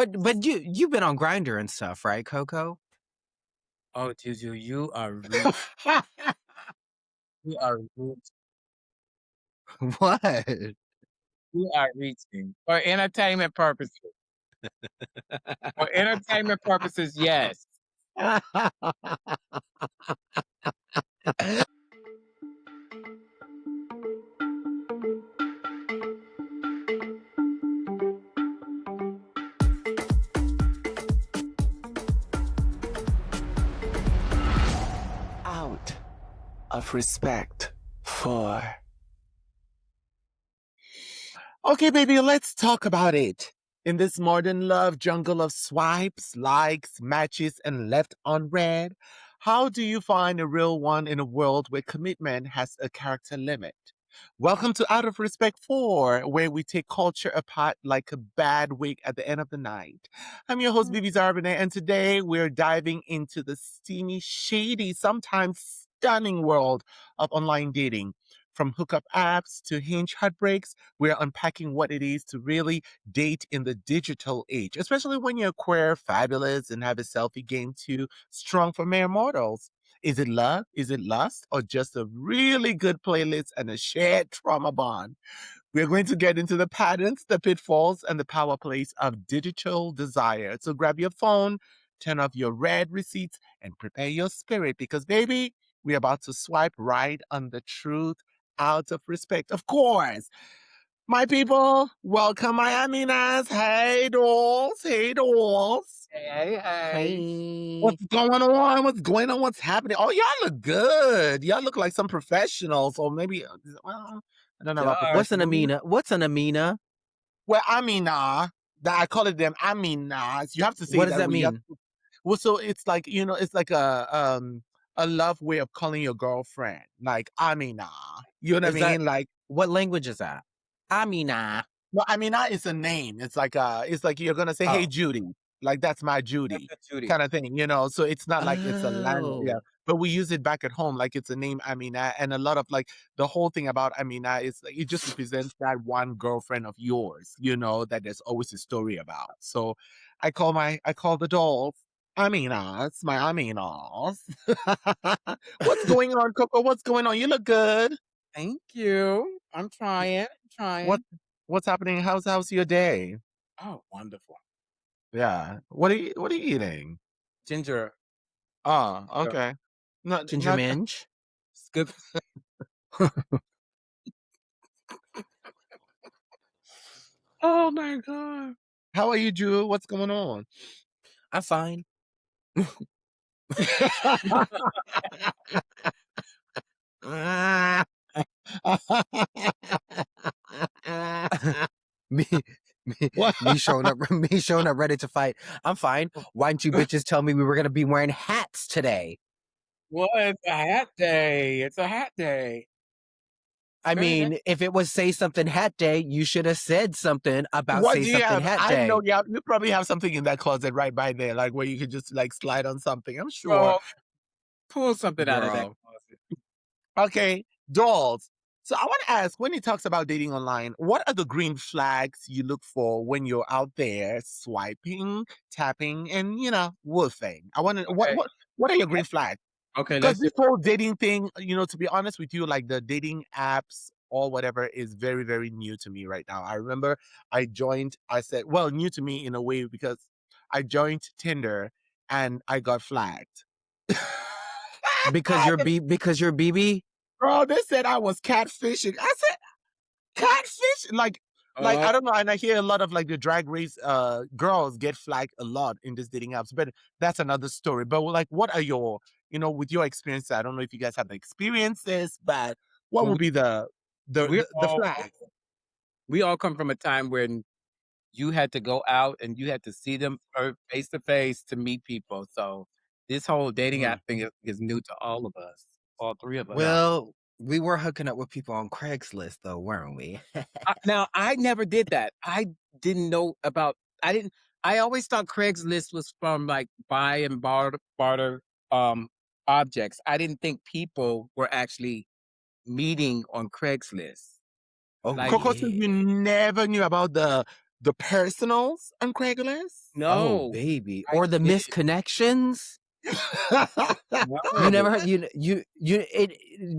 But you've been on Grindr and stuff, right, CoCo? Oh, Juju, you are reaching. You are reaching. What? You are reaching. For entertainment purposes. For entertainment purposes, yes. Out of respect for. Okay, baby, let's talk about it. In this modern love jungle of swipes, likes, matches, and left unread, how do you find a real one in a world where commitment has a character limit? Welcome to Out of Respect 4, where we take culture apart like a bad wig at the end of the night. I'm your host, BeBe Zahara Benet, and today we're diving into the steamy, shady, sometimes stunning world of online dating. From hookup apps to hinge heartbreaks, we're unpacking what it is to really date in the digital age, especially when you're queer, fabulous, and have a selfie game too strong for mere mortals. Is it love? Is it lust? Or just a really good playlist and a shared trauma bond? We're going to get into the patterns, the pitfalls, and the power plays of digital desire. So grab your phone, turn off your red receipts, and prepare your spirit because, baby, we're about to swipe right on the truth out of respect. Of course. My people, welcome my Aminas. Hey, dolls. Hey, dolls. Hey. Hey. What's going on? What's going on? What's happening? Oh, y'all look good. Y'all look like some professionals, or maybe, well, I don't know about What's an professionals. Amina? What's an Amina? Well, Amina, I call it them Aminas. You have to say What it does that that way. mean? Well, so it's like, it's like a love way of calling your girlfriend, like Amina. You know what Is I that mean? Like, what language is that? Amina. well, Amina is a name. It's like you're gonna say, "Hey, Oh, Judy," like that's my Judy, Judy. kind of thing. So it's not like it's a language, yeah. oh. But we use it back at home, like it's a name Amina, and a lot of like the whole thing about Amina is like, it just represents that one girlfriend of yours, that there's always a story about. So I call the dolls Aminas, my Aminas. What's going on, Coco? What's going on? You look good. Thank you. I'm trying. What what's happening? How's your day? Oh, wonderful. Yeah. What are you eating? Ginger. Oh, Yeah. okay. Ginger Not minge? It's good. Oh my God. how are you, Drew? What's going on? I'm fine. me, me, What? me showing up, me showing up ready to fight. I'm fine. Why didn't you bitches tell me we were gonna be wearing hats today? Well, it's a hat day. It's a hat day. I Very nice. mean, if it was Say Something Hat Day, you should have said something about What Say do you Something have? Hat I Day. know you probably have something in that closet right by there, like where you could just like slide on something. I'm sure. Well, pull something out of that Girl. closet. Okay, dolls. So I want to ask, when he talks about dating online, what are the green flags you look for when you're out there swiping, tapping, and woofing? I want to Okay. what are your green flags? Okay, Because let's this just whole dating thing, to be honest with you, like the dating apps or whatever is very, very new to me right now. I remember I said, well, new to me in a way because I joined Tinder and I got flagged. Because you're BeBe? Bro, they said I was catfishing. I said, catfish? Like I don't know, and I hear a lot of like the drag race girls get flagged a lot in these dating apps, but that's another story. But like, what are your, with your experience? I don't know if you guys have the experiences, but what well, would be the we the flag? we all come from a time when you had to go out and you had to see them face to face to meet people. So this whole dating Mm, app thing is new to all of us, all three of us. yeah. Well, we were hooking up with people on Craigslist, though, weren't we? Now I never did that. I didn't know about. I didn't. I always thought Craigslist was from like buy and barter objects. I didn't think people were actually meeting on Craigslist. Oh, Like Coco says yeah. you never knew about the the personals on Craigslist? Oh, No, baby. I Or the did misconnections. You no. never heard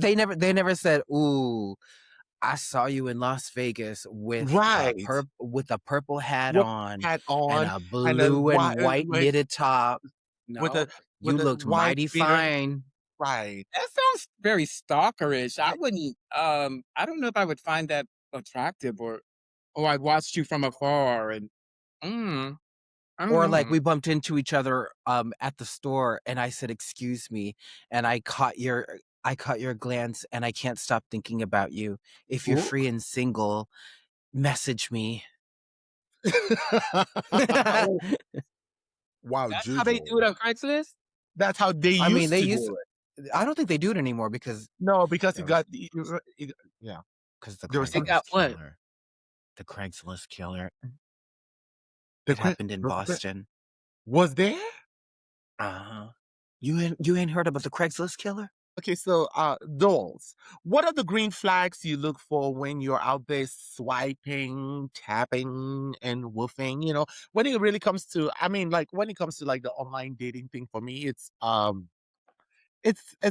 they never said, "Ooh, I saw you in Las Vegas Right. with a purple hat What on hat and on a and a blue and white knitted top. No, You with a looked white mighty beater. fine." Right. that sounds very stalkerish. I wouldn't. I don't know if I would find that attractive, or I watched you from afar, and I don't Or know. like we bumped into each other at the store and I said, "Excuse me," and I caught your glance and I can't stop thinking about you. If you're Ooh. free and single, message me. Oh, wow, That's how they do Juju. it on Craigslist. That's how they I mean, used they to used do it. I don't think they do it anymore because No, because there was yeah. because There was They some got what? The Craigslist killer. the It happened in the Boston. was there? Uh-huh. You ain't heard about the Craigslist killer? Okay, so dolls. What are the green flags you look for when you're out there swiping, tapping, and woofing? You know, when it really comes to, I mean, like when it comes to like the online dating thing for me, it's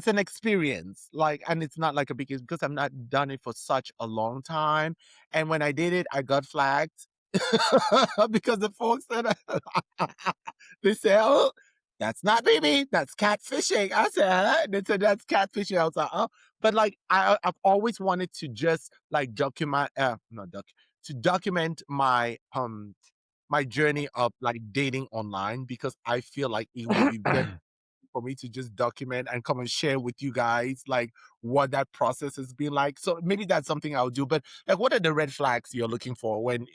an experience, like, and it's not like a big because I've not done it for such a long time. And when I did it, I got flagged because the folks that they say, "Oh, that's not BeBe, that's catfishing." I said, "Huh?" They said that's catfishing. I was like, "Oh," but like I've always wanted to just like document, not doc, to document my journey of like dating online because I feel like it would be very for me to just document and come and share with you guys like what that process has been like. So maybe that's something I'll do. But like, what are the red flags you're looking for when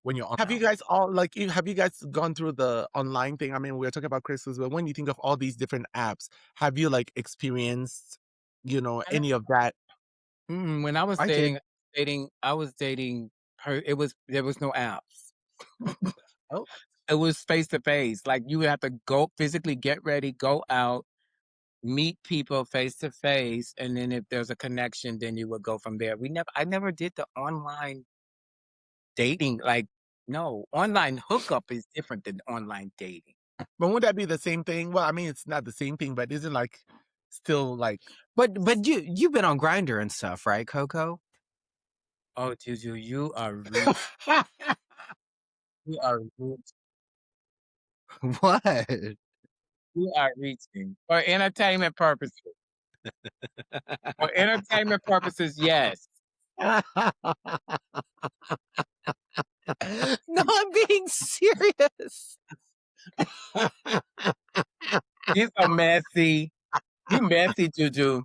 when you're on? Have you guys all like? Have you guys gone through the online thing? I mean, we're talking about Christmas, but when you think of all these different apps, have you like experienced, I don't- any of that? When I was I did. dating, I was dating her. There was no apps. Oh. It was face to face. Like you have to go physically get ready, go out, meet people face to face, and then if there's a connection, then you would go from there. I never did the online dating. Like, no, online hookup is different than online dating. But would that be the same thing? Well, I mean, it's not the same thing, but isn't like still like But you've been on Grinder and stuff, right, Coco? Oh, Juju, you are reach, What? you are reaching for entertainment purposes. For entertainment purposes, yes. No, I'm being serious. You so messy. You messy, Juju.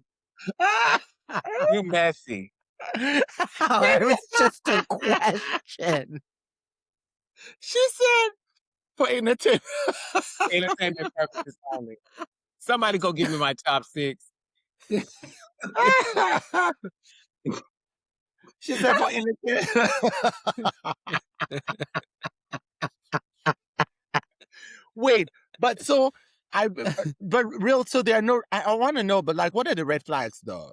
You messy. It was just a question. She said for entertainment. Entertainment purposes only. Somebody go give me my top 6. She said for entertainment. Wait, but so but real. So there are no. I want to know, but like, what are the red flags though?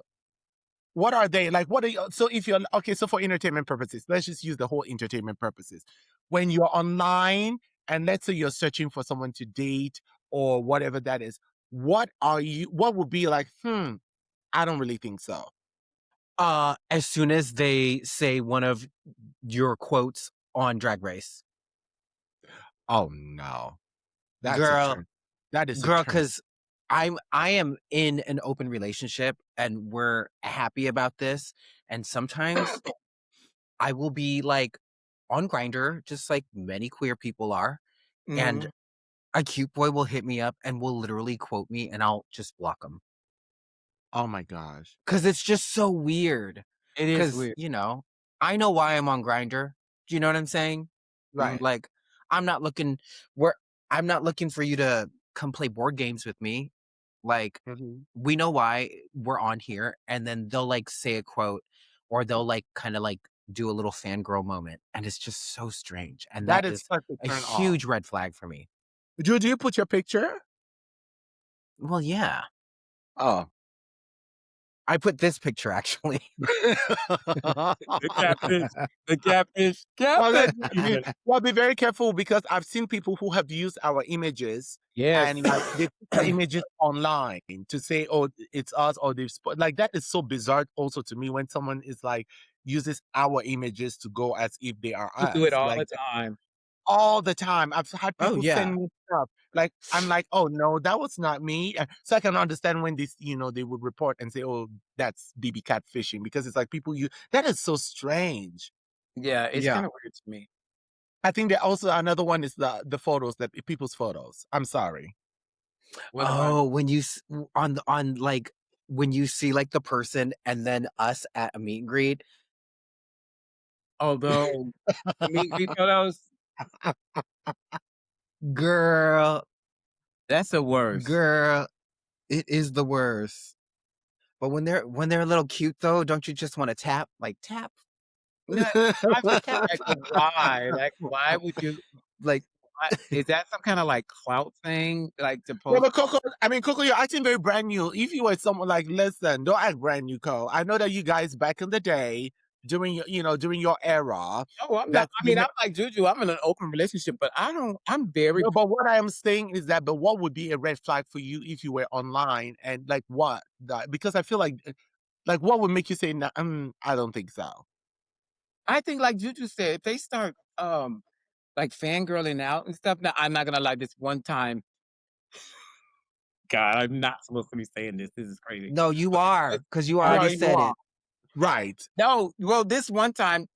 What are they like? What are you, so if you're okay? So for entertainment purposes, let's just use the whole entertainment purposes. When you're online and let's say you're searching for someone to date or whatever that is, what are you? What would be like? I don't really think so. As soon as they say one of your quotes on Drag Race. Oh no, that's a Girl, turn. That is a girl, turn. because I am in an open relationship and we're happy about this. And sometimes I will be like on Grinder, just like many queer people are, and Mhm. a cute boy will hit me up and will literally quote me, and I'll just block him Oh my gosh. because it's just so weird. It is Because weird. I know why I'm on Grinder. Do you know what I'm saying? Right. Like, I'm not looking where I'm not looking for you to come play board games with me. Like, Mhm. we know why we're on here, and then they'll like say a quote, or they'll like kind of like do a little fangirl moment, and it's just so strange, and That that is is such a a turn off. huge red flag for me. Do you put your picture? Well, yeah. Oh. I put this picture actually. The catfish, the catfish, Well, catfish. well, be very careful because I've seen people who have used our images Yes. and like they put the images online to say, "Oh, it's us," or like that is so bizarre. Also, to me, when someone is like uses our images to go as if they are You do it us, all like the time. all the time. I've had Oh people yeah. send me stuff like I'm like, "Oh no, that was not me." So I can understand when this, they would report and say, "Oh, that's BB catfishing," because it's like people you that is so strange. Yeah, it's Yeah. kinda weird to me. I think that also another one is the photos that people's photos. I'm sorry. What about Oh, when you on like when you see like the person and then us at a meet and greet. although the meet and greet photos, Girl, that's the worst. girl, it is the worst. But when they're a little cute though, don't you just want to tap? Like tap, No, I tap. like, but why? Like, why would you Like why is that some kinda, like, clout thing? Like, to Yeah, post but Coco, I mean, Coco, you're acting very brand new. If you were someone like, listen, don't act brand new, Co. I know that you guys back in the day, during your era, Oh, I'm not that I you mean, ne- I'm like Juju, I'm in an open relationship, but I'm very no, but what I am saying is that, but what would be a red flag for you if you were online and like what? Because I feel like what would make you say, nah, I don't think so. I think like Juju said, if they start, like, fangirling out and stuff now, I'm not gonna lie, this one time God, I'm not supposed to be saying this is crazy. no, you But are this because you uh, already Right, you said are. it. Right. no, well, this one time,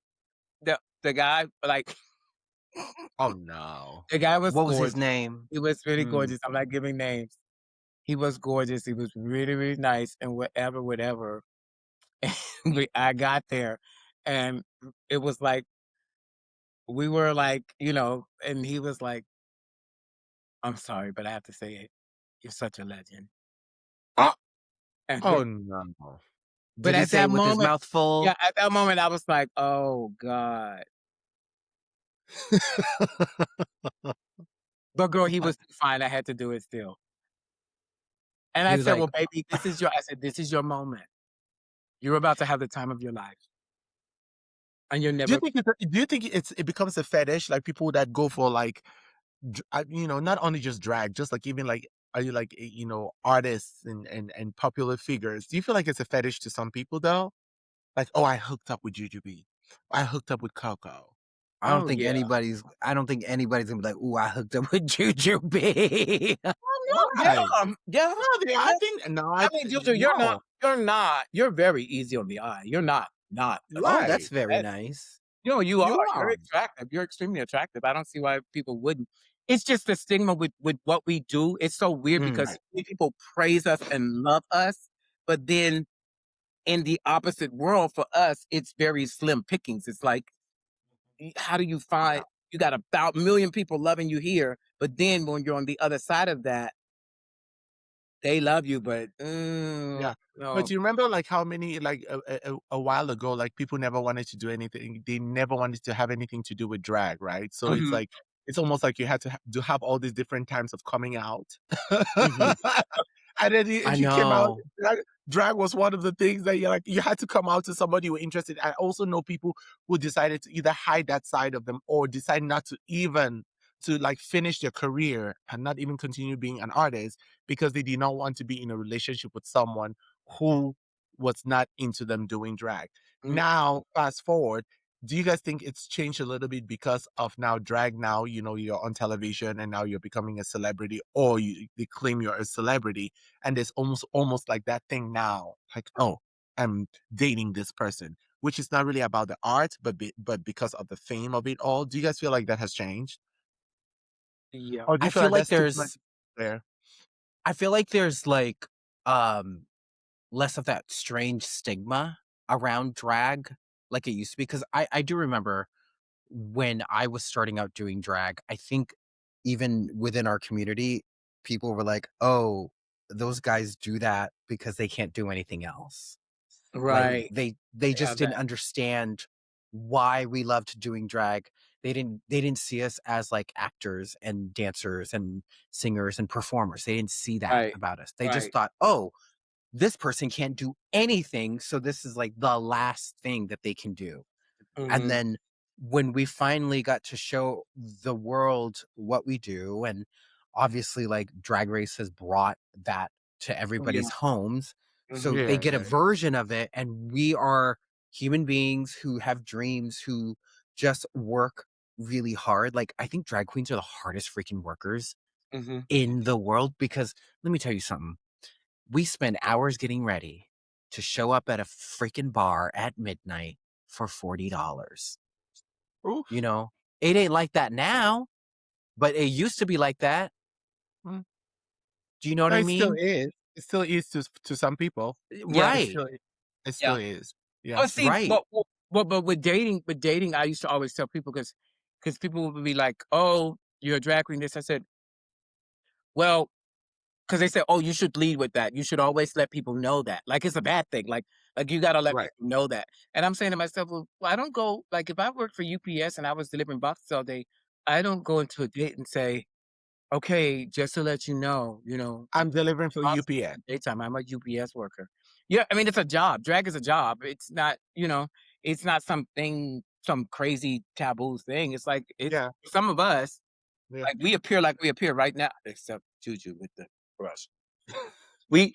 the guy, like, Oh no. the guy was What was his gorgeous. name? He was really Mm. gorgeous, I'm not giving names. He was gorgeous, he was really, really nice and whatever, whatever. I got there, and it was like we were like, and he was like, "I'm sorry, but I have to say it. You're such a legend." Oh, And oh no. but Did he at say that it with his moment, mouth full? yeah, at that moment, I was like, "Oh god." But girl, he was fine. I had to do it still. And He I was said, "Well, like, baby, this is your moment. You're about to have the time of your life, and you're Do you never." think it becomes a fetish like people that go for like not only just drag, just like even like are you like artists and popular figures? Do you feel like it's a fetish to some people though? Like, oh, I hooked up with Jujubee. I hooked up with Coco. Oh yeah. I don't think anybody's gonna be like, "Ooh, I hooked up with Jujubee." Oh yeah, Why? yeah. No, I think no, I mean, Juju, no. you're very easy on the eye. You're not Oh, attractive. that's Right. very nice. You are. You You're are. attractive. You're extremely attractive. I don't see why people wouldn't. It's just the stigma with what we do. It's so weird Mm. because Right. people praise us and love us, but then in the opposite world for us, it's very slim pickings. It's like, how do you Yeah. find you got about million people loving you here, but then when you're on the other side of that, they love you, but Yeah. But no. you remember like how many like a while ago, like people never wanted to do anything. They never wanted to have anything to do with drag, right? So it's Mhm, like it's almost like you had to have all these different times of coming out. mhm. And then I if you came out, know. drag was one of the things that you had to come out to somebody you were interested. I also know people who decided to either hide that side of them or decide not to even to like finish their career and not even continue being an artist because they did not want to be in a relationship with someone who was not into them doing drag. Mm, Now, fast forward, do you guys think it's changed a little bit because of now drag now, you're on television and now you're becoming a celebrity or they claim you're a celebrity and there's almost like that thing now, like, oh, I'm dating this person, which is not really about the art, but because of the fame of it all. Do you guys feel like that has changed? yeah. Or do I you feel feel like like that's too much there's there? I feel like there's like um less of that strange stigma around drag like it used to be because I do remember when I was starting out doing drag, I think even within our community, people were like, "Oh, those guys do that because they can't do anything else." Like Right. they They just have that. didn't understand why we loved doing drag. They didn't see us as like actors and dancers and singers and performers. They didn't see that Right. about us. They just Right. thought, "Oh, this person can't do anything, so this is like the last thing that they can do. And Mhm. then when we finally got to show the world what we do, and obviously, like, Drag Race has brought that to Yeah. everybody's homes, so Mhm. they Yeah, get a yeah. version of it, and we are human beings who have dreams, who just work really hard. Like, I think drag queens are the hardest freaking workers Mhm. in the world because let me tell you something. We spend hours getting ready to show up at a freaking bar at midnight for $40. You Oof. know, it ain't like that now, but it used to be like that. Mm. Do you know what No, I it still mean? is. It still is to some people. Yeah. It Right, still it still Yeah. is. Yeah. Oh, see, right. but with dating, I used to always tell people because people would be like, "Oh, you're a drag queen." This, I said, "Well," because they said, "Oh, you should lead with that. You should always let people know that. Like it's a bad thing. Like you gotta let Right. people know that." And I'm saying to myself, "Well, I don't go like if I worked for UPS and I was delivering boxes all day, I don't go into a date and say." Okay, just to let you know, I'm delivering for boxes UPS. in the daytime. I'm a UPS worker. Yeah, I mean it's a job. Drag is a job. It's not, it's not something some crazy taboo thing. It's like it's Yeah. some of us Yeah. like we appear right now, except Juju with the brush. We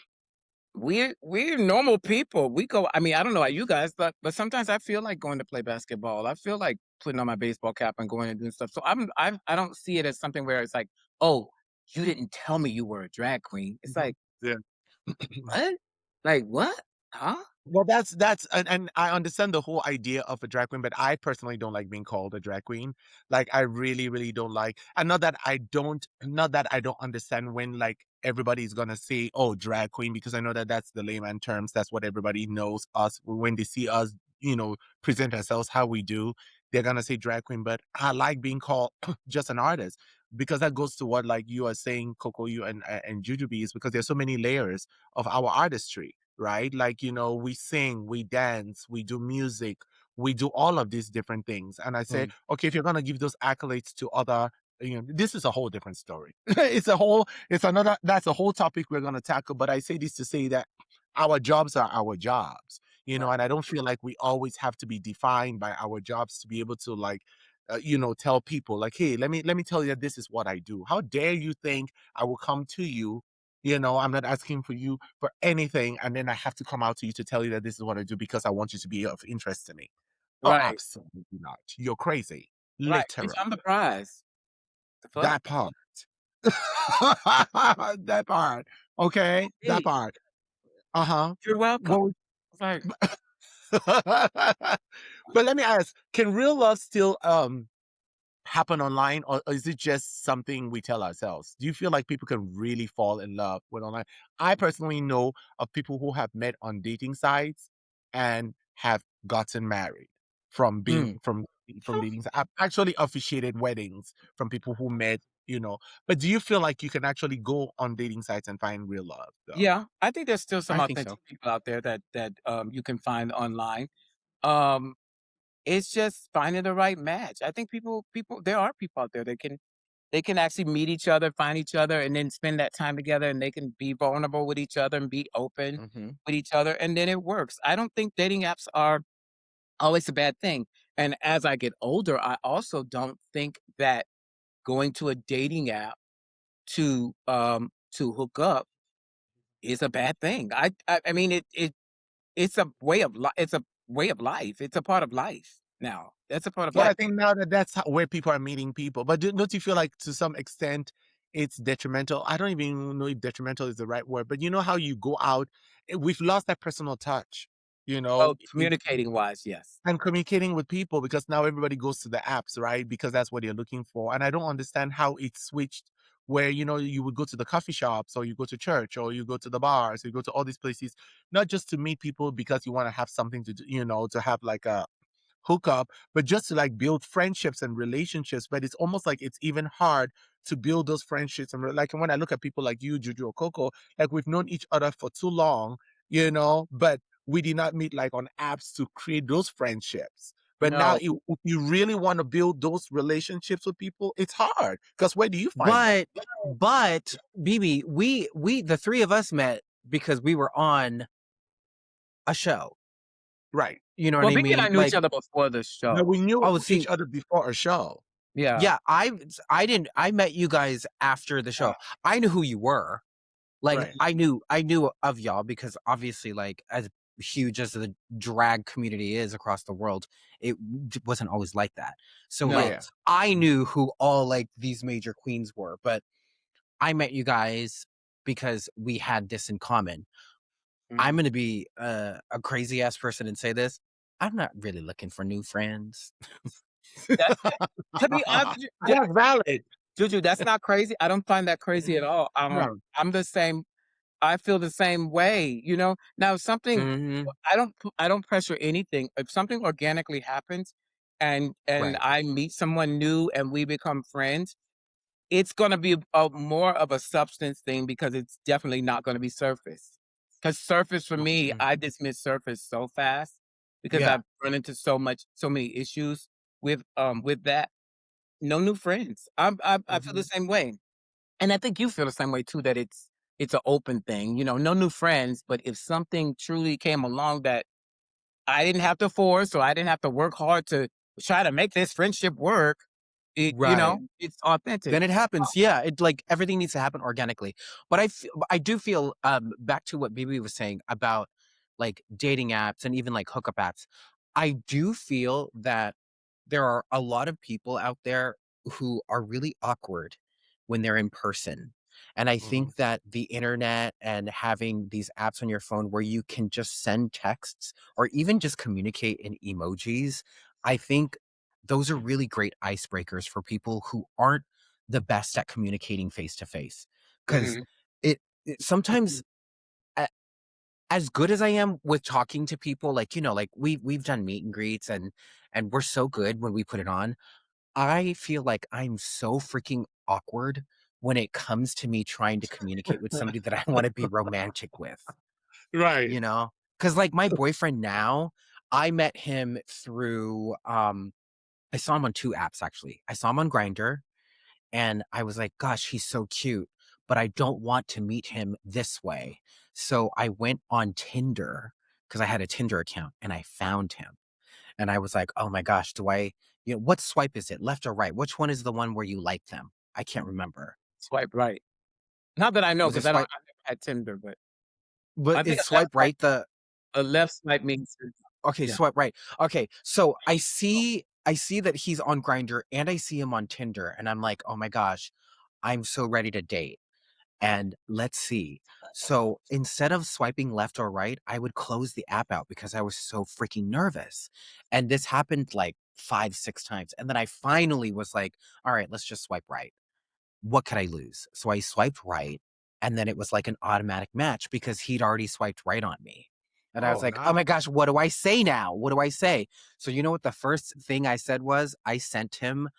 we're normal people. We go. I mean, I don't know about you guys, but sometimes I feel like going to play basketball. I feel like putting on my baseball cap and going and doing stuff. So I don't see it as something where it's like, oh, you didn't tell me you were a drag queen. It's Mhm. like Yeah. what? Like what? Huh? Well, that's and I understand the whole idea of a drag queen, but I personally don't like being called a drag queen. Like I really, really don't like. And not that I don't understand when like everybody's gonna say, "Oh, drag queen," because I know that that's the layman terms. That's what everybody knows us when they see us, present ourselves how we do. They're gonna say drag queen, but I like being called just an artist because that goes to what like you are saying, Coco, you and Jujubee is because there's so many layers of our artistry, right? Like, we sing, we dance, we do music, we do all of these different things. And I say, Mm. okay, if you're going to give those accolades to other, this is a whole different story. That's a whole topic we're going to tackle. But I say this to say that our jobs are our jobs, Right. and I don't feel like we always have to be defined by our jobs to be able to like, tell people like, hey, let me tell you that this is what I do. How dare you think I will come to you? I'm not asking for you for anything, and then I have to come out to you to tell you that this is what I do because I want you to be of interest to me. Oh, Right. absolutely not. You're crazy. Right. Bitch, Literally. I'm the prize. The fuck? That part. That part. Okay. That Hey, part. Uh-huh. you're welcome. Well, It's like, but let me ask, can real love still happen online, or is it just something we tell ourselves? Do you feel like people can really fall in love with online? I personally know of people who have met on dating sites and have gotten married from being Mm. from dating. I've actually officiated weddings from people who met, But do you feel like you can actually go on dating sites and find real love though? yeah, I think there's still some I think so. authentic people out there that you can find online. Um, It's just finding the right match. I think people there are people out there that they can actually meet each other, find each other, and then spend that time together, and they can be vulnerable with each other and be open Mhm. with each other, and then it works. I don't think dating apps are always a bad thing. And as I get older, I also don't think that going to a dating app to hook up is a bad thing. I mean it's a way of it's a way of life. It's a part of life now. That's a part of Well, life. I think now that that's where people are meeting people. But don't you feel like to some extent it's detrimental? I don't even know if detrimental is the right word, but you know how you go out, we've lost that personal touch, you Well, know, communicating wise, yes. and communicating with people because now everybody goes to the apps, right? Because that's what they're looking for. And I don't understand how it switched where, you would go to the coffee shops or you go to church or you go to the bars, you go to all these places, not just to meet people because you want to have something to do, to have like a hook up, but just to like build friendships and relationships. But it's almost like it's even hard to build those friendships. And like when I look at people like you, Juju or Coco, like we've known each other for too long, but we did not meet like on apps to create those friendships. But now, No. if you really want to build those relationships with people, it's hard because where do you find them? But BeBe, we the 3 of us met because we were on a show. Right. You know what Well, I BeBe and I mean? knew each Like, other before the But we show. knew oh, each see, other before a show. Yeah. yeah, I didn't. I met you guys after the show. I knew who you were. Like, Right. I knew of y'all because obviously, like, as huge as the drag community is across the world, it wasn't always like that. So, like, No. Yeah. I knew who all like these major queens were, but I met you guys because we had this in common. I'm Mhm. gonna be a crazy ass person and say this. I'm not really looking for new friends. That's to be honest, That's valid. Juju, that's not crazy. I don't find that crazy at all. No. I'm the same. I feel the same way. Now if something. Hmm. I don't pressure anything. If something organically happens, and Right. I meet someone new and we become friends, it's gonna be more of a substance thing because it's definitely not gonna be surface. Because surface for me, Mhm. I dismiss surface so fast because Yeah. I've run into so many issues with that. No new friends. I feel the Mhm. same way. And I think you feel the same way too, that it's an open thing, no new friends, but if something truly came along that I didn't have to force or I didn't have to work hard to try to make this friendship work, Right. it's authentic. Then it happens. Yeah, it like everything needs to happen organically. But I do feel back to what BB was saying about like dating apps and even like hookup apps. I do feel that there are a lot of people out there who are really awkward when they're in person. And I Mhm. think that the internet and having these apps on your phone where you can just send texts or even just communicate in emojis, I think those are really great icebreakers for people who aren't the best at communicating face to face. Because Mhm. it sometimes, as good as I am with talking to people, like, like we've done meet and greets and we're so good when we put it on. I feel like I'm so freaking awkward when it comes to me trying to communicate with somebody that I want to be romantic with, Right. you know? Because like my boyfriend now, I met him through I saw him on two apps actually. I saw him on Grinder and I was like, gosh, he's so cute, but I don't want to meet him this way. So I went on Tinder because I had a Tinder account and I found him. And I was like, oh my gosh, what swipe is it? Left or right? Which one is the one where you like them? I can't remember. Swipe right. Not that I know, Was it because I swipe? never had Tinder, but But I think is swipe right a left swipe means okay, yeah. swipe right. Okay, so I see that he's on Grinder and I see him on Tinder and I'm like, "Oh my gosh, I'm so ready to date." And let's see. So instead of swiping left or right, I would close the app out because I was so freaking nervous. And this happened like 5, 6 times. And then I finally was like, all right, let's just swipe right. What could I lose? So I swiped right. And then it was like an automatic match because he'd already swiped right on me. And I was Oh, like, oh my nice. gosh, what do I say now? What do I say? So you know what the first thing I said was? I sent him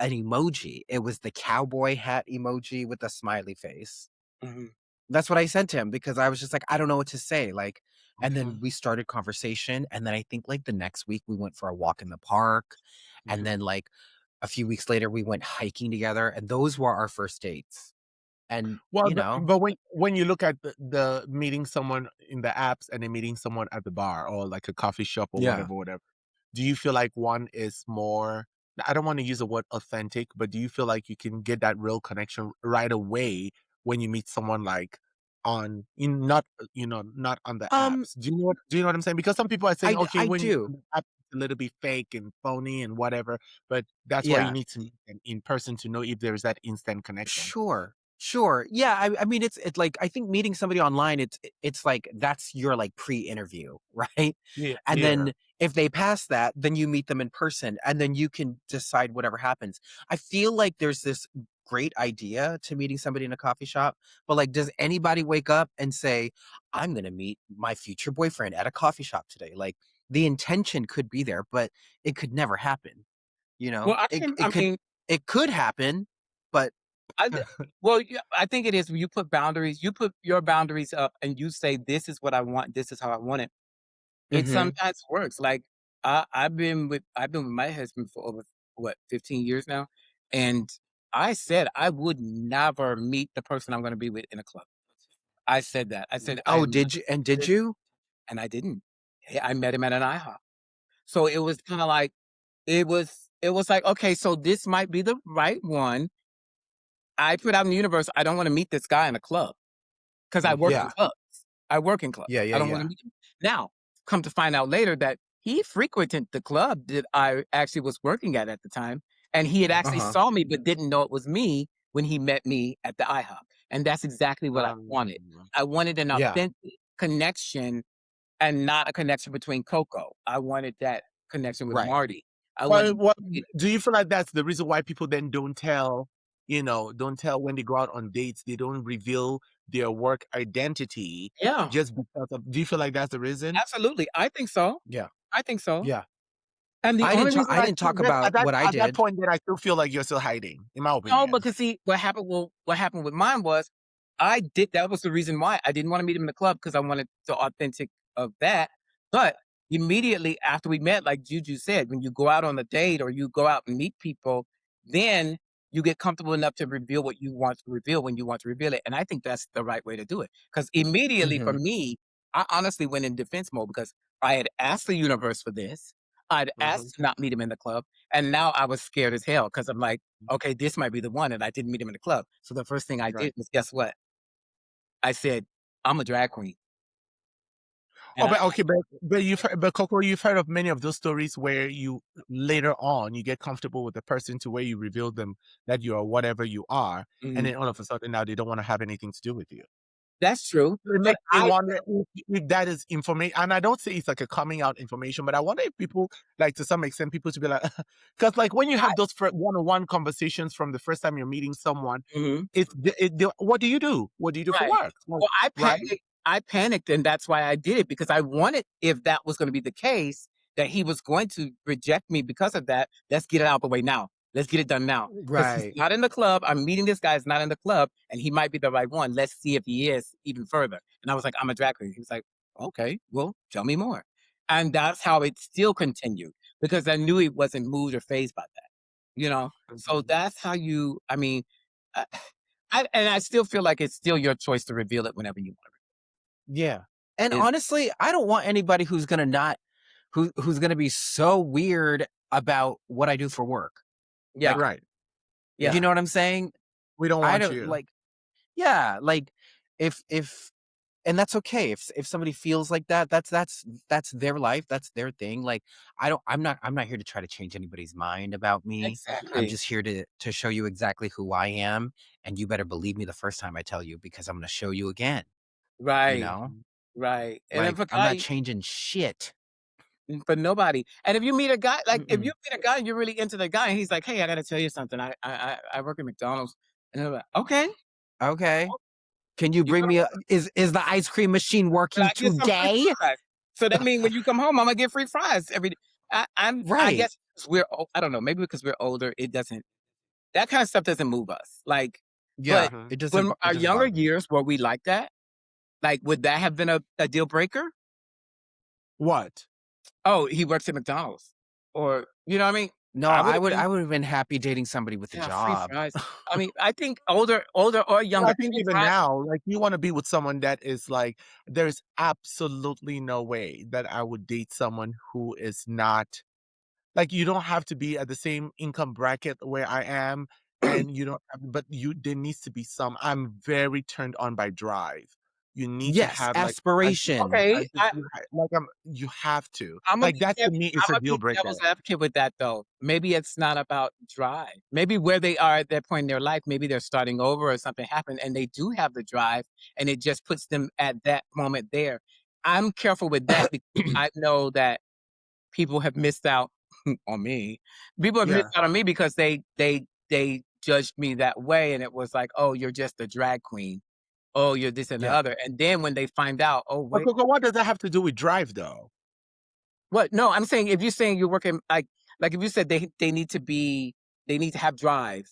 an emoji. It was the cowboy hat emoji with a smiley face. Mhm. That's what I sent him because I was just like, I don't know what to say. Like, and then Mhm. we started conversation. And then I think like the next week we went for a walk in the park. And Mhm. then like a few weeks later we went hiking together. And those were our first dates. And, Well, you know, but when you look at the meeting someone in the apps and then meeting someone at the bar or like a coffee shop or yeah. whatever, do you feel like one is more? I don't want to use the word authentic, but do you feel like you can get that real connection right away when you meet someone like not not on the Um, apps? Do you know what I'm saying? Because some people are saying, okay, I when you do. on the app, it's a little bit fake and phony and whatever, but that's why you Yeah. need to meet them in person to know if there's that instant connection. Sure. Sure. Yeah, I mean it's like I think meeting somebody online it's like that's your like pre-interview, right? Yeah, And yeah. then if they pass that, then you meet them in person and then you can decide whatever happens. I feel like there's this great idea to meeting somebody in a coffee shop, but like does anybody wake up and say, "I'm going to meet my future boyfriend at a coffee shop today?" Like the intention could be there, but it could never happen, you Well, know? I It can it could it could happen, but I th well, yeah, I think it is when you put boundaries, you put your boundaries up and you say, "This is what I want, this is how I want it." It mhm. sometimes works, like, I've been with my husband for over, what, 15 years now, and I said I would never meet the person I'm gonna be with in a club. I said that. I said, I Oh, am not did you and did interested, you? and I didn't. I met him at an IHOP. So it was kinda like it was like, "Okay, so this might be the right one." I put out in the universe, I don't wanna meet this guy in a club. 'Cause I work in Yeah. clubs. I work in clubs. Yeah, I yeah, don't wanna yeah. meet him. Now, come to find out later that he frequented the club that I actually was working at the time, and he had actually Uh-huh. saw me but didn't know it was me when he met me at the IHOP, and that's exactly what I wanted. Um, I wanted an Yeah. authentic connection and not a connection between CoCo. I wanted that connection with Right. Marty. I well, wanted what do you feel like that's the reason why people then don't tell, don't tell when they go out on dates, they don't reveal their work identity Yeah, just because of, do you feel like that's the reason? absolutely. I think so. Yeah. I think so. Yeah. And the only reason I I didn't still, talk about what I at that did. point, then I still feel like you're still hiding, in my No, opinion. because see, what happened with mine was that was the reason why I didn't want to meet him in the club because I wanted the authentic of that. But immediately after we met, like Juju said, when you go out on a date or you go out and meet people, then you get comfortable enough to reveal what you want to reveal when you want to reveal it. And I think that's the right way to do it. Because immediately for Mhm. me, I honestly went in defense mode because I had asked the universe for this. I'd Mhm. asked to not meet him in the club. And now I was scared as hell because I'm like, okay, this might be the one, and I didn't meet him in the club. So the first thing I Right. did was guess what? I said, "I'm a drag queen." Oh, And I but okay, but but Coco, you've heard of many of those stories where you later on you get comfortable with the person to where you reveal them that you are whatever you are, and mhm, then all of a sudden now they don't want to have anything to do with you. that's true, It but makes me wonder if that is information, and I don't say it's like a coming out information, but I wonder if people, like to some extent, people to be like, because like when you have those one-on-one conversations from the first time you're meeting someone, mhm. what do you do? What do you do for Right. work? Like, Well, right? I panicked, and that's why I did it because I wanted if that was gonna be the case, that he was going to reject me because of that, let's get it out the way now. Let's get it done now. Because he's Right. not in the club. I'm meeting this guy, he's not in the club, and he might be the right one. Let's see if he is even further. And I was like, "I'm a drag queen." He was like, "Okay, well, tell me more." And that's how it still continued because I knew he wasn't moved or fazed by that, you know? So Mhm. that's how I mean, uh I still feel like it's still your choice to reveal it whenever you want Yeah. And to. Is honestly, I don't want anybody who's gonna not who's gonna be so weird about what I do for work. yeah, Like, Right. yeah, you Yeah. know what I'm saying? We don't I want don't you. like yeah, like if and that's okay. If somebody feels like that, that's their life, that's their thing. Like I'm not here to try to change anybody's mind about me. I'm exactly. just here to show you exactly who I am, and you better believe me the first time I tell you because I'm gonna show you again, you Right, know? right. And then Like for I'm not guy changing shit. for nobody. And if you meet a guy, like if you Mm-mm. meet a guy and you're really into the guy, and he's like, "Hey, I got to tell you something. I work at McDonald's," and I'm like, "Okay, Okay. well, Can you you bring come me a over, is the ice cream machine and working I get some free today? fries." So that means when you come home, I'm gonna get free fries every day. I Right. guess 'cause I don't know, maybe because we're older, it doesn't that kind of stuff doesn't move us. Like, Yeah. but Mhm. when It our doesn't younger bother me. years, were we like that? Like, would that have been a deal breaker? What? Oh, he works at McDonald's. Or, you know what I mean? No, I would have been, I would have been happy dating somebody with a yeah, free job. fries. I mean, I think older or Well, I younger, think free even fries. now, like you want to be with someone that is like, there's absolutely no way that I would date someone who is not like, you don't have to be at the same income bracket where I am, and you don't but there needs to be some, I'm very turned on by drive. You need to Yes, have, like, aspiration. Okay, you have to. Imma Like, be that to me is a Imma deal be breaker. devil's advocate with that though. Maybe it's not about drive. Maybe where they are at that point in their life, maybe they're starting over or something happened and they do have the drive and it just puts them at that moment there. I'm careful with that because I know that people have missed out on me. People have missed Yeah. out on me because they judged me that way, and it was like, "Oh, you're just a drag queen. Oh, you're this and the Yeah. other." And then when they find out, "Oh, But wait, Coco, what does that have to do with drive, though? what?" No, I'm saying if you're saying you're working like if you said they need to have drive.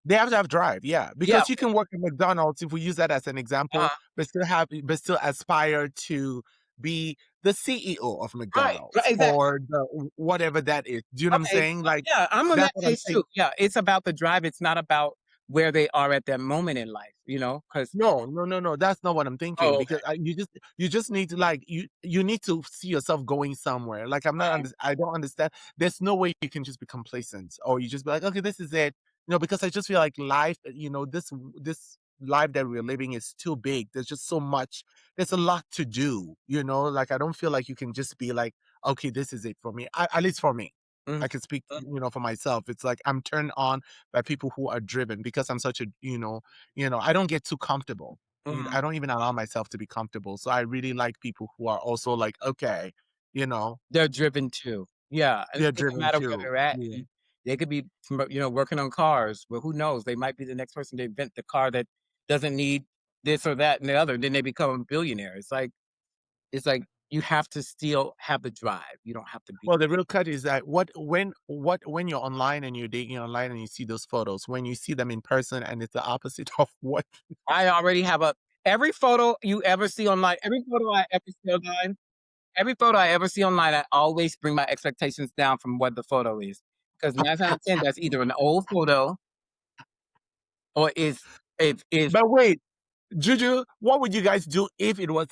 They have to have drive, yeah, Yeah, because you can work at McDonald's, if we use that as an example, uh but still aspire to be the CEO of right, McDonald's exactly. or the whatever that is. Do you know what I'm Okay, saying? Like, yeah, I'm on that's that what I'm case saying. too. Yeah, it's about the drive. It's not about where they are at that moment in life, you know? Because No, no, no, no. That's not what I'm thinking oh, okay, because you just need to like you need to see yourself going somewhere. Like right. I don't understand. There's no way you can just be complacent or you just be like, okay, this is it. Because I just feel like life, this life that we're living is too big. There's just so much. There's a lot to do. Like I don't feel like you can just be like, okay, this is it for me. At least for me. Mhm. I can speak, for myself. It's like I'm turned on by people who are driven because I'm such a, I don't get too comfortable. Mhm. I don't even allow myself to be comfortable. So I really like people who are also like, okay, you know, They're driven too. Yeah, and they're it doesn't driven matter where too. they're at, Yeah. and they could be, working on cars, but who knows? They might be the next person to invent the car that doesn't need this or that and the other, then they become a billionaire. It's like you have to still have the drive. You don't have to be Well, the real cut is that when you're online and you're dating online and you see those photos, when you see them in person and it's the opposite of what. I already have a every photo you ever see online, every photo I ever see online, I always bring my expectations down from what the photo is. Because 9 out of 10, that's either an old photo or is But wait, Juju, what would you guys do if it was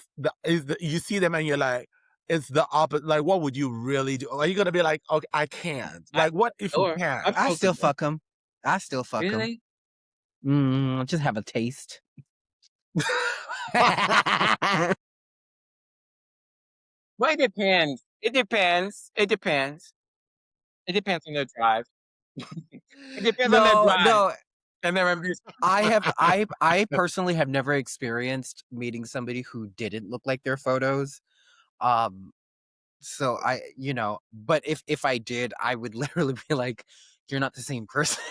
you see them and you're like, it's the opposite? Like, what would you really do? Are you gonna be like, okay, I can't? I Like, what if you or I'm can? I supposed to still fuck him. I still fuck him. really? Just have a taste. Well, it depends. It depends. It depends. It depends on their drive. It depends on their No, drive no. and their ambition. I personally have never experienced meeting somebody who didn't look like their photos. Um, so but if I did, I would literally be like, "You're not the same person."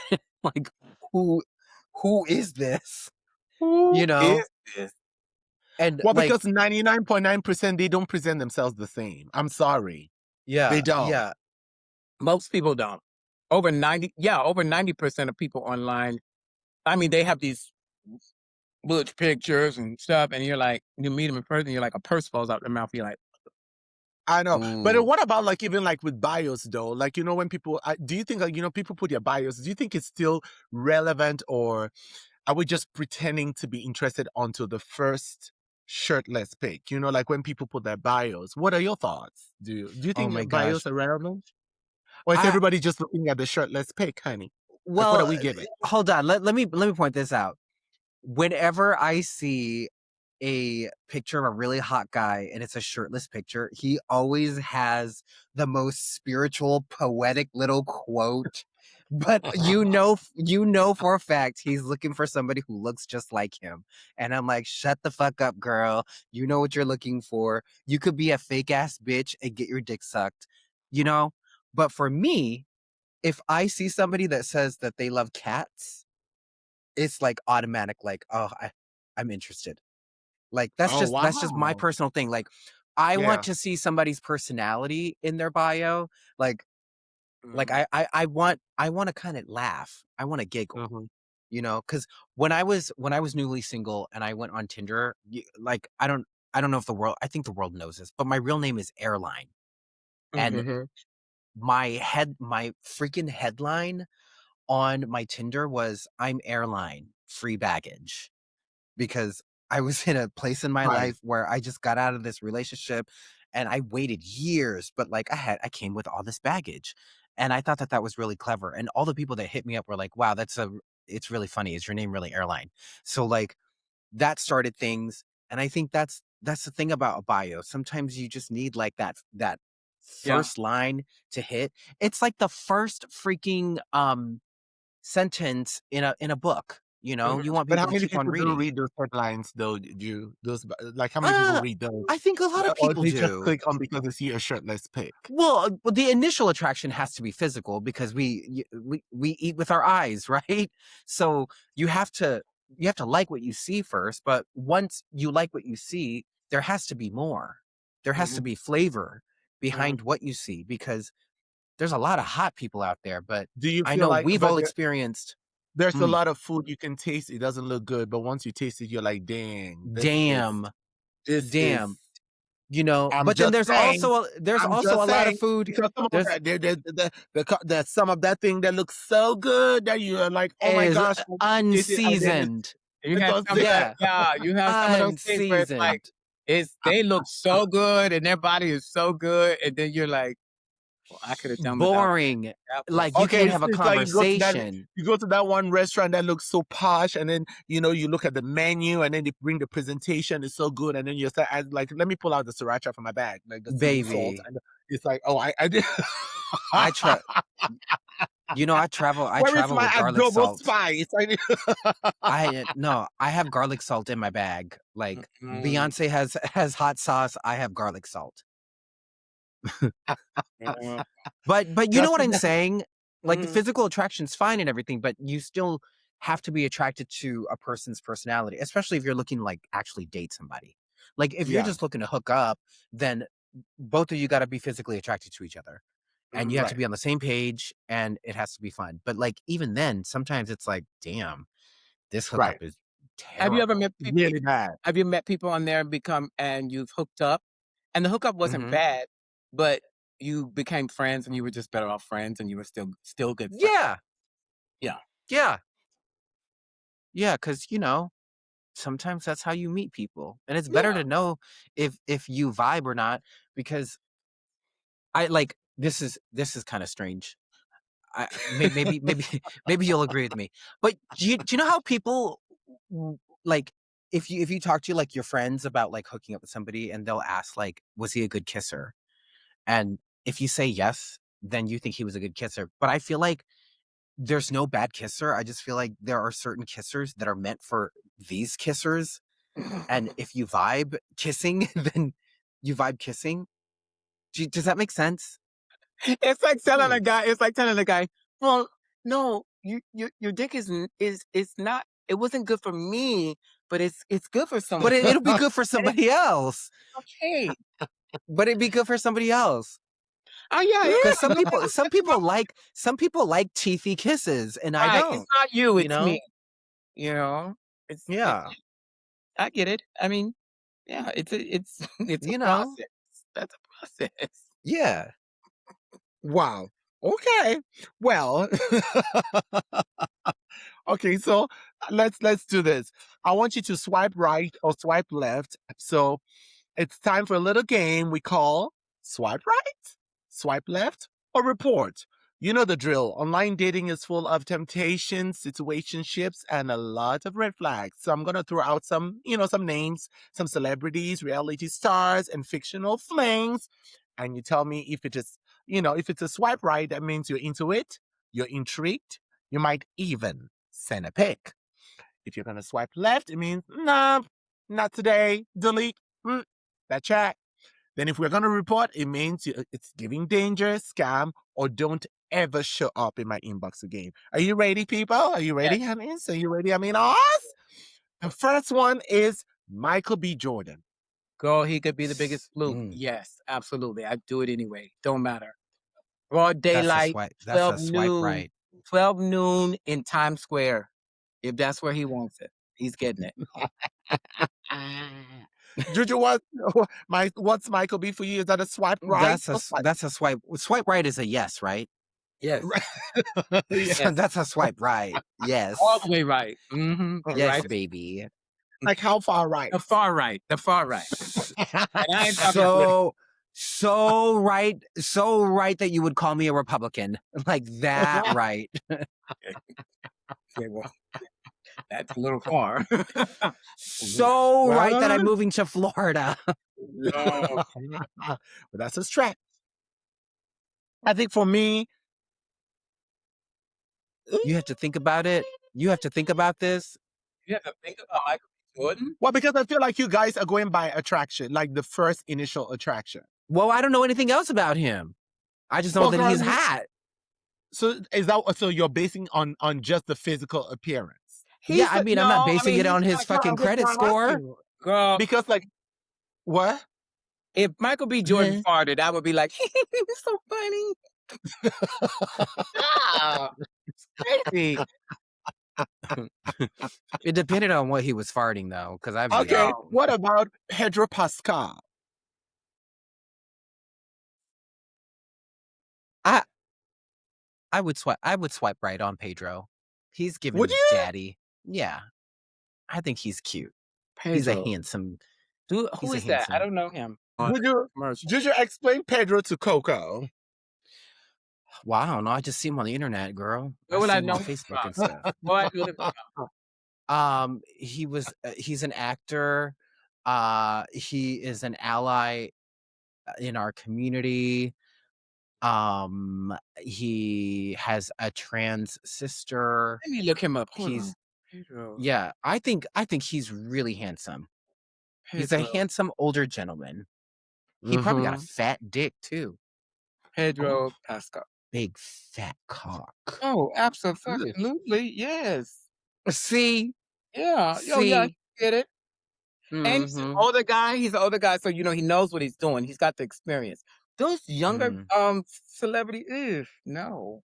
Like, who who is this? Who You know? is this? And Well, like, because 99.9% they don't present themselves the same. I'm sorry, they yeah, don't. yeah. Most people don't. Over 90% of people online, I mean, they have these butch pictures and stuff, and you're like, you meet them in person, you're like, a purse falls out their mouth. You're like, I know, but Ooh. what about like even like with bios though? Like when people, do you think like people put their bios? Do you think it's still relevant, or are we just pretending to be interested onto the first shirtless pic? Like when people put their bios. What are your thoughts? Do you Oh think my bios gosh. are relevant, or is I everybody just looking at the shirtless pic, honey? Like, what well, are we giving? hold on. Let me point this out. Whenever I see a picture of a really hot guy and it's a shirtless picture, he always has the most spiritual, poetic little quote. But you know for a fact he's looking for somebody who looks just like him. And I'm like, shut the fuck up, girl. You know what you're looking for. You could be a fake ass bitch and get your dick sucked, you know? But for me, if I see somebody that says that they love cats, it's like automatic, like, oh, I'm interested. Like Oh that's just my wow, personal thing. Like, I want yeah. to see somebody's personality in their bio. Like like mm, I want to kind of laugh. I want to giggle, Mhm. because when I was newly single and I went on Tinder, like I don't know if I think the world knows this, but my real name is Airline. And mhm. my freaking headline on my Tinder was "I'm airline, free baggage," because I was in a place in my Right. life where I just got out of this relationship and I waited years, but like I came with all this baggage. And I thought that that was really clever. And all the people that hit me up were like, "Wow, it's really funny. Is your name really Airline?" So like that started things. And I think that's the thing about a bio. Sometimes you just need like that Yeah, first line to hit. It's like the first freaking sentence in a book. You mhm. want But how people to many keep on people do reading. read those headlines though? Like how many people Uh, read those? I think a lot of Or people they just do. click on because they see a shirtless pic? Well, the initial attraction has to be physical because we eat with our eyes, right? So you have to like what you see first, but once you like what you see, there has to be more. There has to Mhm, be flavor mhm. behind what you see because there's a lot of hot people out there, but Do you I feel know like we've but all experienced. there's a Mm, lot of food you can taste, it doesn't look good, but once you taste it, you're like, "Dang, damn, this is damn. You know, I'm but then just saying. there's I'm also just a lot of saying food. because some of There's that, there's some of that thing that looks so good that you are like, oh my is gosh, and then unseasoned. You it's have on some of that, Yeah, yeah. You have some of those things where it's like, unseasoned. they look so good and their body is so good, and then you're like, well, I could have done without Boring. that Like portion. you Okay, can't have a it's like conversation. you go to that one restaurant that looks so posh, and then you look at the menu, and then they bring the presentation, it's so good, and then you start like, let me pull out the sriracha from my bag, like the season salt, Baby, and it's like, oh, I did. I try. You know, I Where is travel my with garlic adobo salt. spice? I no, I have garlic salt in my bag. Like Mm, Beyonce has hot sauce. I have garlic salt. mm, But you know That's what I'm saying? Like the mm. physical attraction's fine and everything, but you still have to be attracted to a person's personality, especially if you're looking to, like, actually date somebody. Like if you're yeah, just looking to hook up, then both of you got to be physically attracted to each other. And you have to right. be on the same page and it has to be fun. But like even then, sometimes it's like, damn, this hookup Right. is Have you ever terrible. met people? Really bad. Have you met people on there and you've hooked up, and the hookup wasn't Hmm. bad, but you became friends and you were just better off friends and you were still good friends. Yeah. Yeah. Yeah. Yeah. Cause sometimes that's how you meet people. And it's better Yeah. to know if you vibe or not, because I like this is kind of strange. Maybe maybe you'll agree with me. But do you know how people like if you talk to like your friends about like hooking up with somebody and they'll ask like, was he a good kisser? And if you say yes, then you think he was a good kisser. But I feel like there's no bad kisser. I just feel like there are certain kissers that are meant for these kissers. And if you vibe kissing, then you vibe kissing. Does that make sense? It's like telling Hmm. a guy. It's like telling a guy, "Well, no, your dick is not. It wasn't good for me, but it's good for someone." But it'll be good for And it's somebody else. okay. But it'd be good for somebody else. Oh yeah, Because it's some good. people, some people like, some people like teethy kisses, and I Right. It's don't. not you. You It's me. know? You know. It's. Yeah. I get it. I mean, yeah. It's it's a You know? process. That's a process. Yeah. Wow. Okay. Well, okay, so let's do this. I want you to swipe right or swipe left. So it's time for a little game we call swipe right, swipe left, or report. You know the drill. Online dating is full of temptations, situationships, and a lot of red flags. So I'm gonna throw out some names, some celebrities, reality stars, and fictional flings, and you tell me if it's a swipe right, that means you're into it, you're intrigued, you might even send a pic. If you're gonna swipe left, it means nah, not today. Delete. That chat. Then if we're gonna report, it means it's giving danger, scam, or don't ever show up in my inbox again. Are you ready, people? Are you Yes. ready, honeys? Are you ready? I mean, us. The first one is Michael B. Jordan. Girl, he could be the biggest fluke. Mm, Yes, absolutely. I'd do it anyway. Don't matter. Broad that's a daylight, swipe. That's 12 a swipe noon, right. 12 noon in Times Square. If that's where he wants it, he's getting it. Juju, what's Michael B for you? Is that a swipe right or swipe? That's a swipe. Swipe right is a yes, right? Yes, Yeah. yes. That's a swipe right. All Yes. the way right. Mm-hmm. Yes, Right. baby. Like how far right? The far right. The far right. S- And I ain't talking political. so right that you would call me a Republican. Like that right. Okay, well, that's a little far. So right that I'm Well, moving to Florida. No. but that's a stretch. I think for me, You have to think about it. You have to think about this. You have to think about Michael B. Jordan. well, because I feel like you guys are going by attraction, like the first initial attraction. Well, I don't know anything else about him. I just know Well, that girl, he's hot. so you're basing on just the physical appearance? Yeah, He's I mean, I'm not no, I basing mean it on he's his not fucking That's credit why I'm score. asking. girl. Because like what? If Michael B. Jordan Yeah. farted, I would be like, "It's so funny." Ah, it's crazy. It depended on what he was farting though, because I've Okay, No. what about Pedro Pascal? I would swipe right on Pedro. He's Would giving you? daddy. Yeah, I think he's cute. He's a Pedro. handsome. Who He's a is that? I handsome. don't know him. Would you? Commercial. Did you explain Pedro to CoCo? Well, I don't know. I just see him on the internet, girl. Where I would see I him know on him Facebook from? and stuff. What? What He's an actor. He is an ally in our community. He has a trans sister. Let me look him up. Hold He's on. Pedro. Yeah, I think he's really handsome. He's a Pedro. handsome older gentleman. He probably got a Mm-hmm. fat dick too. Pedro Pascal. Big fat cock. Oh, absolutely. Yes. See? Yeah. Yo, yeah, I See? get it. And he's an Mhm. older guy. He's an older guy, so he knows what he's doing. He's got the experience. Those younger celebrity, no.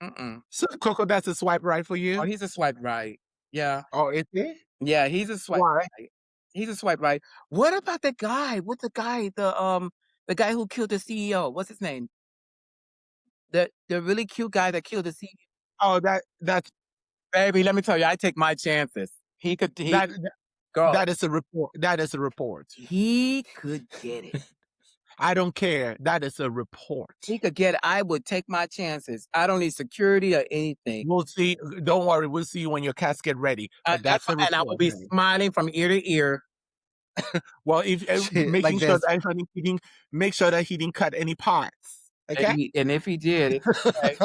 Mm-mm. So CoCo, that's a swipe right for Oh, you? he's a swipe right. Yeah. Oh, is it? Yeah, he's a swipe Why? right. He's a swipe right. What about the guy? What's the guy? The guy who killed the CEO. What's his name? The really cute guy that killed the CEO. Oh, that's Baby, let me tell you, I take my chances. that Girl, that is a report. That is a report. he could get it. I don't care. That is a report. He could get it. I would take my chances. I don't need security or anything. We'll see. Don't worry. We'll see you when your casket ready. But that's a report. And I will be honey. smiling from ear to ear. Well, if Shit, making like sure this. that he didn't make sure that he didn't cut any parts. Okay. And if he did, it's okay.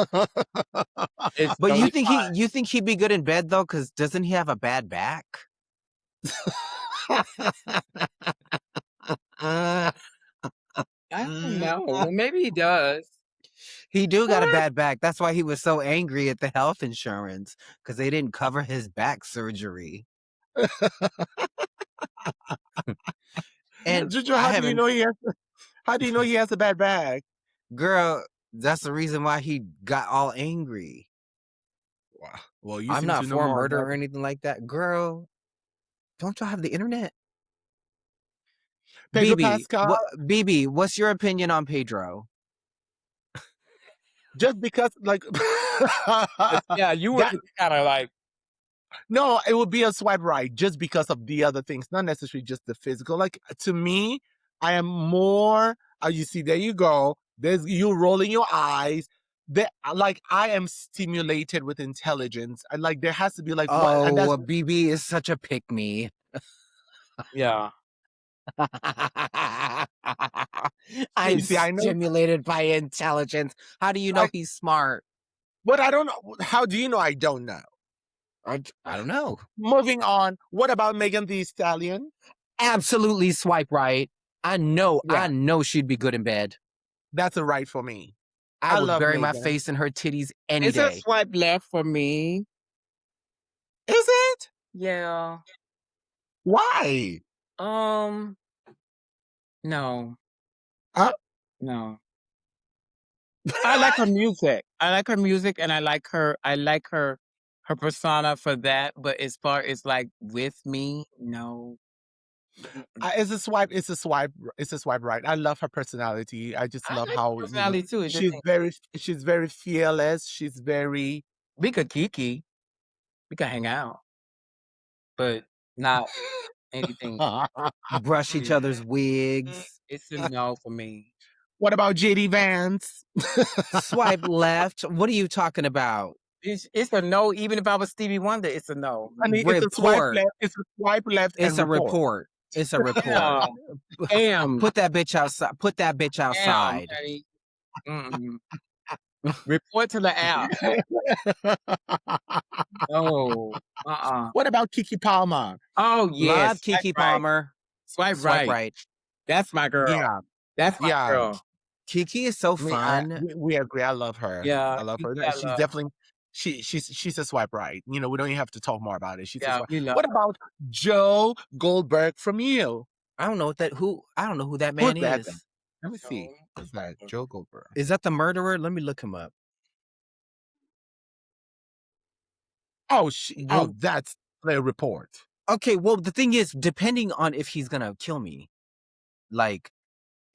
It's But gonna be fine. you think he'd be good in bed though? Because doesn't he have a bad back? I don't know. Well, maybe he does. He do got a bad back. That's why he was so angry at the health insurance because they didn't cover his back surgery. And Juju, I how do you haven't, know he has a bad bag? girl. That's the reason why he got all angry. Wow. Well, you I'm seem not to know for more murder about or anything like that, girl. Don't y'all have the internet? Pedro BeBe, Pascal. BeBe, what's your opinion on Pedro? Just because, like, Yeah, you were that, kind of like, no, it would be a swipe right just because of the other things, not necessarily just the physical. Like, to me, I am more. You see, there you go. There's you rolling your eyes. Like, I am stimulated with intelligence. And like, there has to be like what, and that's Oh, BeBe is such a pick me. yeah. I'm see, I know, stimulated by intelligence. How do you know like, he's smart? but I don't know. How do you know? I don't know. I don't know. Moving on. What about Megan Thee Stallion? Absolutely swipe right. I know Yeah, she'd be good in bed. that's a right for me. I I would love bury my Megan. face in her titties any It's a day. swipe left for me. Is it? Yeah. Why? No. Uh, No. I like her music. I like her music, and I like her her persona for that. But as far as like with me, no. it's a swipe. It's a swipe. It's a swipe right. I love her personality. I just I love like how her personality too. It just she's ain't- she's very fearless. She's very. we could kiki, we could hang out, but not anything. Brush each other's wigs. It's a no for me. What about JD Vance? Swipe left. What are you talking about? It's a no. Even if I was Stevie Wonder, it's a no. I mean, it's a swipe Report. left. It's a swipe left It's and a report. report. It's a report. Yeah. Damn. Put that bitch outside. Put that bitch Damn, outside. honey. Mm-mm. Report to the app. No. What about Kiki Palmer? Oh yes. Love Kiki Palmer. Swipe Swipe right. right. That's my girl. Yeah, That's my yeah. girl. Kiki is so I mean, fun. we agree. I love her. Yeah. I love her. Kiki, I She's love. definitely she's a swipe right. You know, we don't even have to talk more about it. She's a Yeah, swipe. you know. What about Joe Goldberg from You? I don't know what that I don't know who that Who's man that is. then? Let me see. Who's that? Joe Goldberg. Is that the murderer? Let me look him up. Oh, Well, that's the report. okay, well, the thing is, depending on if he's gonna kill me, like,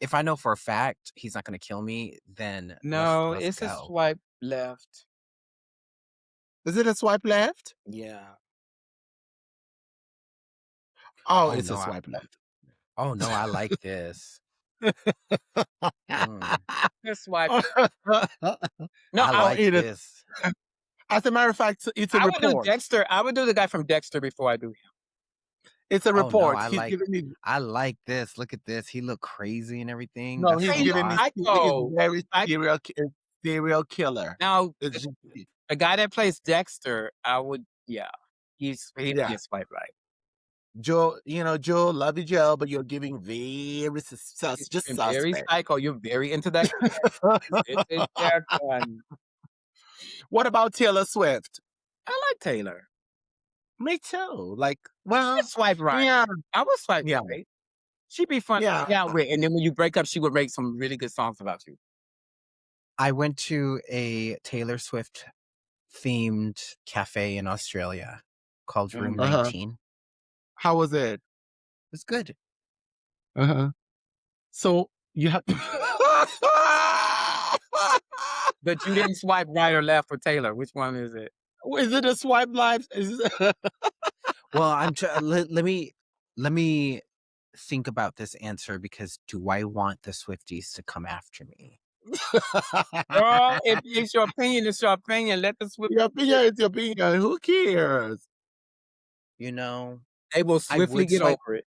if I know for a fact he's not gonna kill me, then No, let's it's a go. swipe Left. Is it a swipe left? Yeah. Oh, Oh it's a no, swipe left. I like this. Mm, Just swipe. No, I Oh, like it is. this. As a matter of fact, it's a I would do report. Dexter. I would do the guy from Dexter before I do him. It's a Oh no, report. He's giving me I like this. Look at this. He look crazy and everything. no. That's He's so Crazy giving me. hot. He's psycho. very I serial killer. now It's just- the guy that plays Dexter, I would he'd be yeah, a swipe right. Joe. Joe, love you, Joe, but you're giving very just And very suspect. psycho. You're very into that. It's their gun. What about Taylor Swift? I like Taylor. Me too. Like, She'd well, swipe right. yeah, I would swipe yeah, right. She'd be fun. yeah. Yeah, wait. And then when you break up, she would make some really good songs about you. I went to a Taylor Swift themed cafe in Australia called Room Mm. 19. How was it? It's good. So you have. But you didn't swipe right or left for Taylor. Which one is it? Is it a swipe live? Well, let me think about this answer because do I want the Swifties to come after me? Girl, if it's your opinion, it's your opinion. Let the Swift. Your opinion is your opinion. Who cares? You know, They will I swiftly would get swipe over it.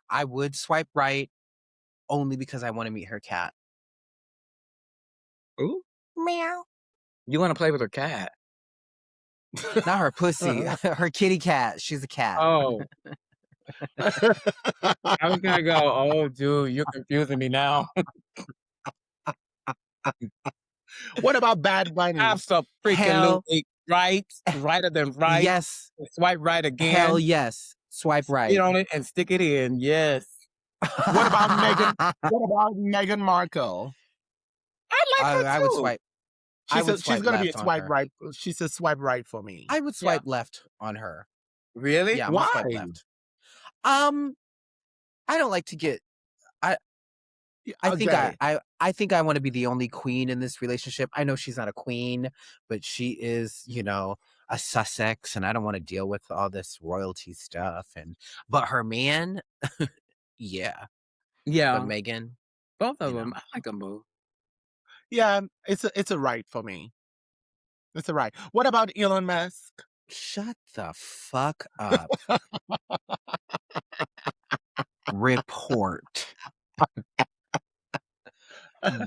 I would swipe right only because I want to meet her cat. Ooh. Meow. You want to play with her cat? Not her pussy, her kitty cat. She's a cat. Oh, I was gonna go. Oh, dude, you're confusing me now. What about Bad Bunny? Hell, Absolutely right, righter than right. yes. Swipe right again. Hell yes. Swipe Get right. on it and stick it in. Yes. What about Meghan? What about Meghan Markle? I like her I too. would swipe. I would She's swipe gonna be a left on swipe her. right. She says swipe right for me. I would Yeah. swipe left on her. Really? Yeah, I'm gonna swipe Why? left. I don't like to get. I think Okay. I think I want to be the only queen in this relationship. I know she's not a queen, but she is, a Sussex, and I don't want to deal with all this royalty stuff. But her man, yeah. But Yeah. Megan, Both of you them. know. I like them both. Yeah, it's a right for me. It's a right. What about Elon Musk? Shut the fuck up. Report,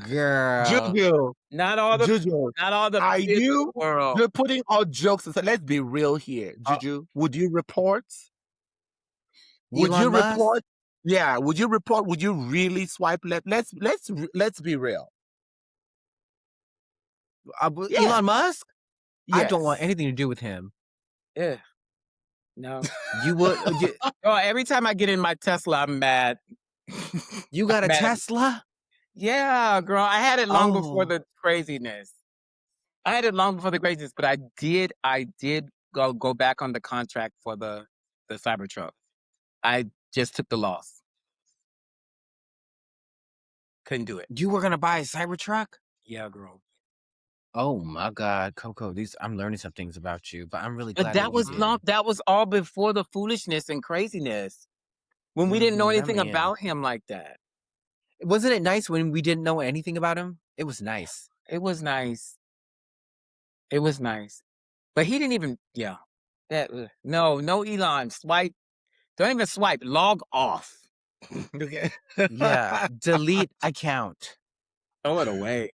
girl. Juju, Not all the Juju, are kids in the world. you're putting all jokes aside. Let's be real here. Juju, would you report? Would Elon you Musk. report? Yeah, would you report? Would you really swipe left? Let's be real. Yeah. Elon Musk. I don't want Yes. anything to do with him. Yeah. No. You would. Oh, every time I get in my Tesla, I'm mad. You got a Mad. Tesla? Yeah, girl. I had it long before Oh. the craziness. But I did go back on the contract for the Cybertruck. I just took the loss. Couldn't do it. You were gonna buy a Cybertruck? Yeah, girl. Oh my God, Coco! I'm learning some things about you, but I'm really glad But that was you long. did. That was all before the foolishness and craziness. When we didn't know That anything man. about him like that. Wasn't it nice when we didn't know anything about him? It was nice. It was nice. It was nice. But he didn't even. Yeah. No Elon. Swipe. Don't even swipe. Log off. Okay. Yeah, delete account. Throw it away.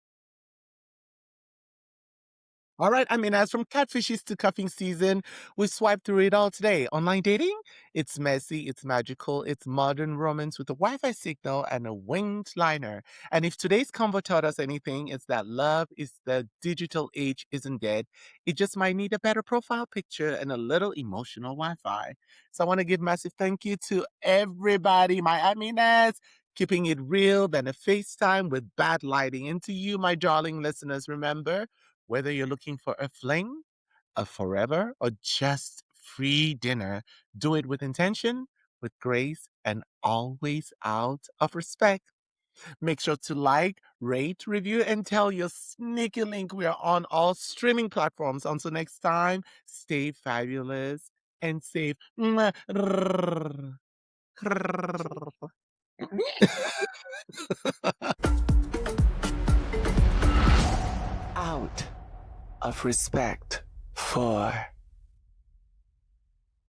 All right. I mean, as from catfishes to cuffing season, we swiped through it all today. Online dating? It's messy, it's magical, it's modern romance with a Wi-Fi signal and a winged liner. And if today's convo taught us anything, it's that love is the digital age isn't dead. It just might need a better profile picture and a little emotional Wi-Fi. So I want to give massive thank you to everybody, my adminers, keeping it real than a FaceTime with bad lighting. And to you, my darling listeners, remember, whether you're looking for a fling, a forever, or just free dinner, do it with intention, with grace, and always out of respect. Make sure to like, rate, review, and tell your sneaky link. We are on all streaming platforms. Until next time, stay fabulous and safe. Mwah. Out of respect for